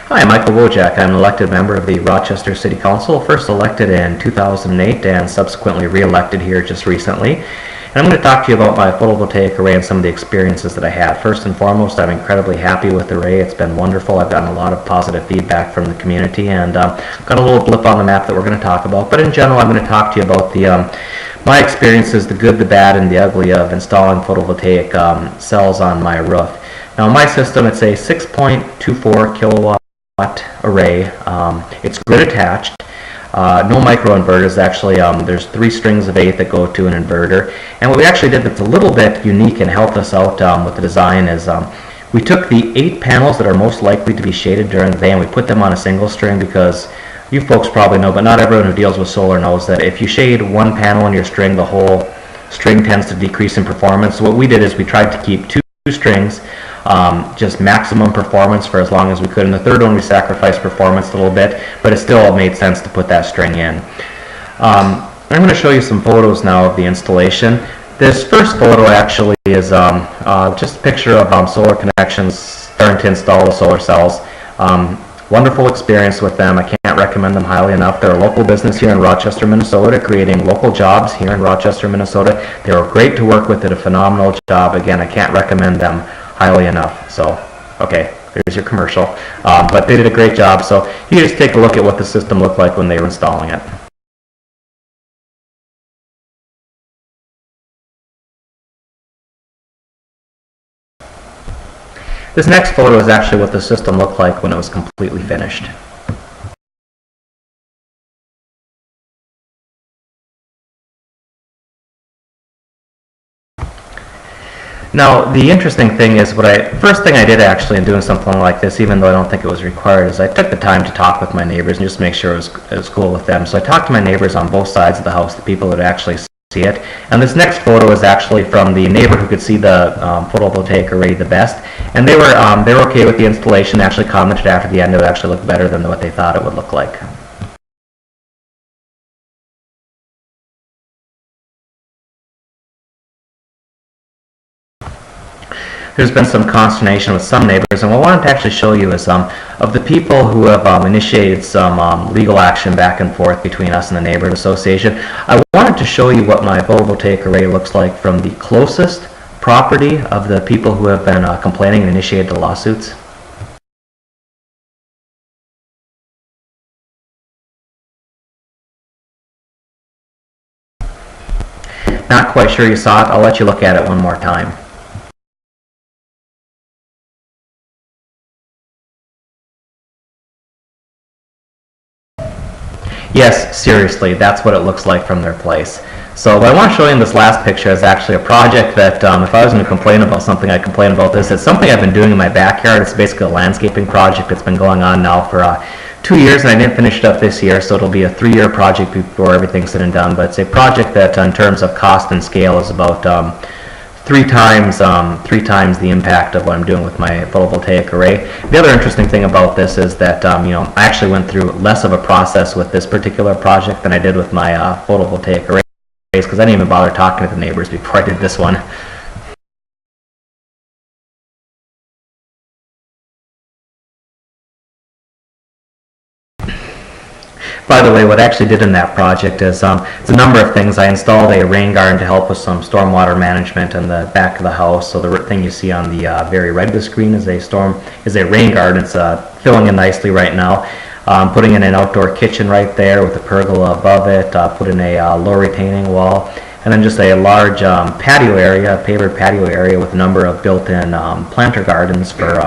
Hi, I'm Michael Wojcik. I'm an elected member of the Rochester City Council, first elected in 2008 and subsequently re-elected here just recently. And I'm going to talk to you about my photovoltaic array and some of the experiences that I had. First and foremost, I'm incredibly happy with the array. It's been wonderful. I've gotten a lot of positive feedback from the community, and got a little blip on the map that we're going to talk about. But in general, I'm going to talk to you about my experiences, the good, the bad, and the ugly of installing photovoltaic cells on my roof. Now, in my system, it's a 6.24 kilowatt array. It's grid attached. No microinverters actually. There's 3 strings of 8 that go to an inverter. And what we actually did that's a little bit unique and helped us out with the design is we took the 8 panels that are most likely to be shaded during the day and we put them on a single string, because you folks probably know, but not everyone who deals with solar knows that if you shade one panel in your string, the whole string tends to decrease in performance. So what we did is we tried to keep 2 strings, just maximum performance for as long as we could. And the third one we sacrificed performance a little bit, but it still made sense to put that string in. I'm going to show you some photos now of the installation. This first photo actually is just a picture of solar connections starting to install the solar cells. Wonderful experience with them. I can't recommend them highly enough. They're a local business here in Rochester, Minnesota, creating local jobs here in Rochester, Minnesota. They were great to work with, did a phenomenal job. Again, I can't recommend them highly enough. So, okay, there's your commercial. But they did a great job. So you just take a look at what the system looked like when they were installing it. This next photo is actually what the system looked like when it was completely finished. Now, the interesting thing is, first thing I did actually in doing something like this, even though I don't think it was required, is I took the time to talk with my neighbors and just make sure it was cool with them. So I talked to my neighbors on both sides of the house, the people that actually see it. And this next photo is actually from the neighbor who could see the photovoltaic array the best. And they were okay with the installation. They actually commented after the end it would actually look better than what they thought it would look like. There's been some consternation with some neighbors, and what I wanted to actually show you is of the people who have initiated some legal action back and forth between us and the neighborhood association. I wanted to show you what my photovoltaic array looks like from the closest property of the people who have been complaining and initiated the lawsuits. Not quite sure you saw it. I'll let you look at it one more time. Yes, seriously, that's what it looks like from their place. So what I want to show you in this last picture is actually a project that if I was going to complain about something, I'd complain about this. It's something I've been doing in my backyard. It's basically a landscaping project that's been going on now for 2 years, and I didn't finish it up this year, so it'll be a 3-year project before everything's said and done. But it's a project that in terms of cost and scale is about 3 times the impact of what I'm doing with my photovoltaic array. The other interesting thing about this is that I actually went through less of a process with this particular project than I did with my photovoltaic arrays, because I didn't even bother talking to the neighbors before I did this one. By the way, what I actually did in that project is it's a number of things. I installed a rain garden to help with some stormwater management in the back of the house. So the thing you see on the very right of the screen is a rain garden. It's filling in nicely right now. Putting in an outdoor kitchen right there with a pergola above it. Put in a low retaining wall, and then just a large patio area, pavered patio area with a number of built-in planter gardens for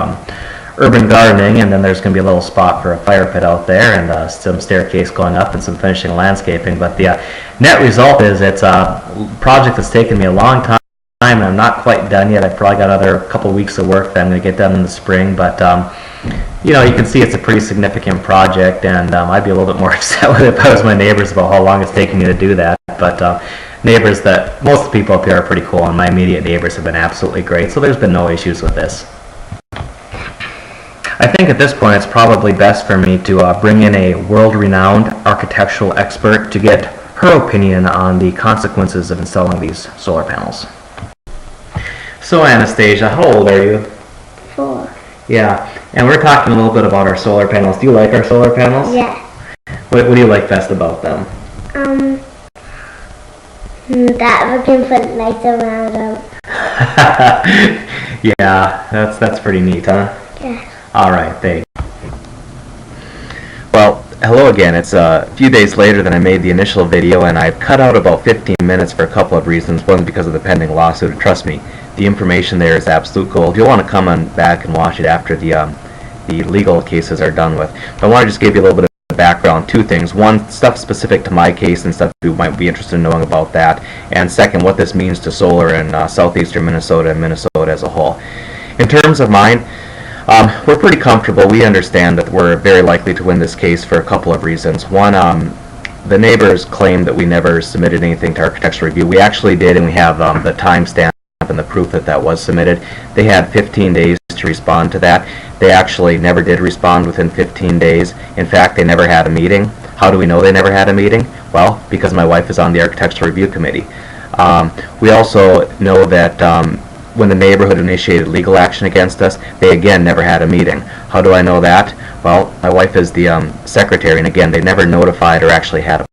urban gardening, and then there's going to be a little spot for a fire pit out there, and some staircase going up and some finishing landscaping. But the net result is it's a project that's taken me a long time, and I'm not quite done yet. I've probably got another couple weeks of work that I'm going to get done in the spring, but you can see it's a pretty significant project, and I'd be a little bit more upset with it if I was my neighbors about how long it's taking me to do that. But neighbors, that most of the people up here are pretty cool, and my immediate neighbors have been absolutely great, so there's been no issues with this. I think at this point it's probably best for me to bring in a world-renowned architectural expert to get her opinion on the consequences of installing these solar panels. So Anastasia, how old are you? 4. Yeah, and we're talking a little bit about our solar panels. Do you like our solar panels? Yeah. What do you like best about them? That we can put lights around them. Yeah, that's pretty neat, huh? Yeah. All right, thanks. Well, hello again. It's a few days later than I made the initial video, and I've cut out about 15 minutes for a couple of reasons. One, because of the pending lawsuit, and trust me, the information there is absolute gold. You'll want to come on back and watch it after the legal cases are done with. But I want to just give you a little bit of background, two things. One, stuff specific to my case and stuff you might be interested in knowing about that. And second, what this means to solar in southeastern Minnesota and Minnesota as a whole. In terms of mine, we're pretty comfortable. We understand that we're very likely to win this case for a couple of reasons. One, the neighbors claim that we never submitted anything to architectural review. We actually did, and we have the timestamp and the proof that that was submitted. They had 15 days to respond to that. They actually never did respond within 15 days. In fact, they never had a meeting. How do we know they never had a meeting? Well, because my wife is on the architectural review committee. We also know that when the neighborhood initiated legal action against us, they again never had a meeting. How do I know that? Well, my wife is the secretary, and again, they never notified or actually had a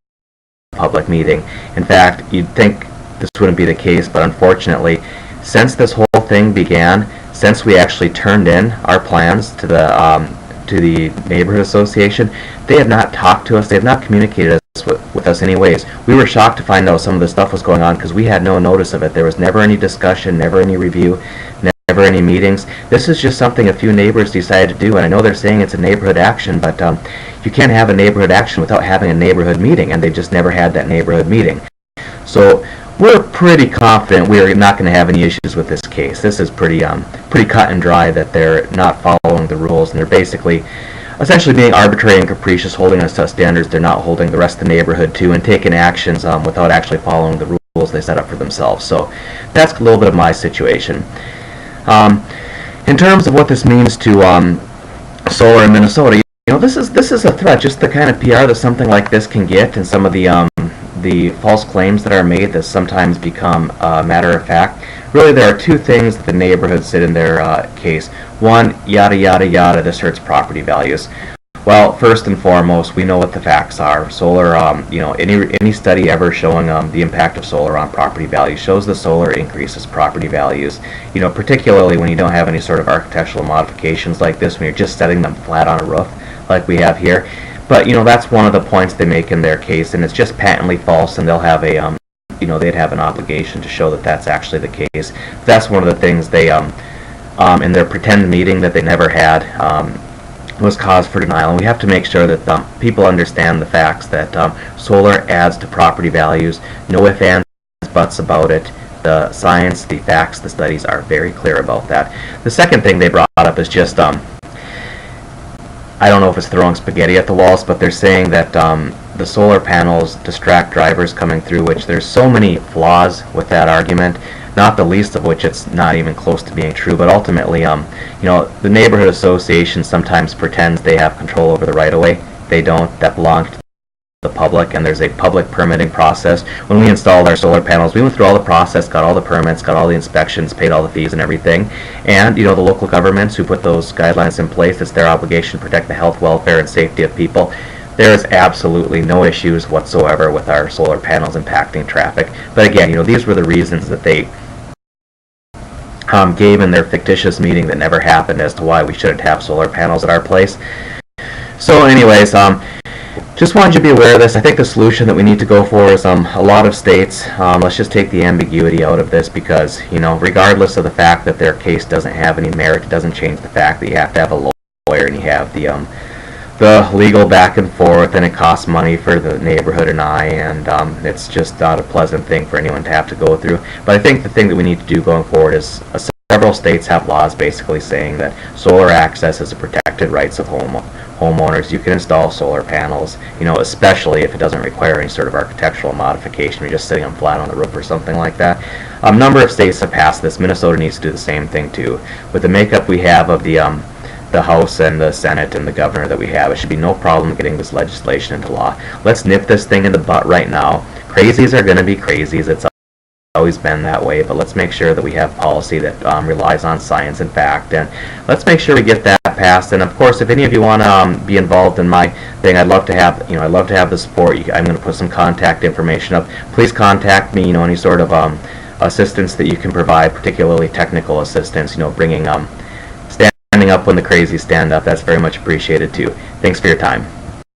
public meeting. In fact, you'd think this wouldn't be the case, but unfortunately, since this whole thing began, since we actually turned in our plans to the neighborhood association, they have not talked to us. They have not communicated with us anyways. We were shocked to find out some of this stuff was going on because we had no notice of it. There was never any discussion, never any review, never any meetings. This is just something a few neighbors decided to do, and I know they're saying it's a neighborhood action, but you can't have a neighborhood action without having a neighborhood meeting, and they just never had that neighborhood meeting. So we're pretty confident we're not going to have any issues with this case. This is pretty cut and dry that they're not following the rules, and they're basically essentially being arbitrary and capricious, holding us to standards they're not holding the rest of the neighborhood to, and taking actions without actually following the rules they set up for themselves. So that's a little bit of my situation. In terms of what this means to solar in Minnesota, you know, this is a threat. Just the kind of PR that something like this can get, and some of the false claims that are made that sometimes become matter of fact. Really, there are two things that the neighborhood said in their case. One, yada yada yada, this hurts property values. Well, first and foremost, we know what the facts are. Solar, you know, any study ever showing the impact of solar on property values shows the solar increases property values. You know, particularly when you don't have any sort of architectural modifications like this, when you're just setting them flat on a roof like we have here. But, you know, that's one of the points they make in their case, and it's just patently false, and they'll have a, you know, they'd have an obligation to show that that's actually the case. That's one of the things they, in their pretend meeting that they never had, was cause for denial. And we have to make sure that people understand the facts that solar adds to property values. No ifs, ands, buts about it. The science, the facts, the studies are very clear about that. The second thing they brought up is just, I don't know if it's throwing spaghetti at the walls, but they're saying that the solar panels distract drivers coming through, which there's so many flaws with that argument, not the least of which it's not even close to being true. But ultimately, you know, the neighborhood association sometimes pretends they have control over the right-of-way. They don't. That belongs to the public, and there's a public permitting process. When we installed our solar panels, we went through all the process, got all the permits, got all the inspections, paid all the fees and everything. And, you know, the local governments who put those guidelines in place, it's their obligation to protect the health, welfare, and safety of people. There is absolutely no issues whatsoever with our solar panels impacting traffic. But again, you know, these were the reasons that they gave in their fictitious meeting that never happened as to why we shouldn't have solar panels at our place. So anyways, just wanted you to be aware of this. I think the solution that we need to go for is a lot of states. Let's just take the ambiguity out of this, because, you know, regardless of the fact that their case doesn't have any merit, it doesn't change the fact that you have to have a lawyer, and you have the legal back and forth, and it costs money for the neighborhood and it's just not a pleasant thing for anyone to have to go through. But I think the thing that we need to do going forward is several states have laws basically saying that solar access is a protected rights of homeowners. You can install solar panels, you know, especially if it doesn't require any sort of architectural modification. You're just sitting them flat on the roof or something like that. A number of states have passed this. Minnesota needs to do the same thing too. With the makeup we have of the House and the Senate and the governor that we have, it should be no problem getting this legislation into law. Let's nip this thing in the butt right now. Crazies are going to be crazies. It's always been that way, but let's make sure that we have policy that relies on science and fact, and let's make sure we get that passed. And of course, if any of you want to be involved in my thing, I'd love to have, I'd love to have the support. I'm going to put some contact information up. Please contact me, any sort of assistance that you can provide, particularly technical assistance, bringing standing up when the crazies stand up. That's very much appreciated too. Thanks for your time.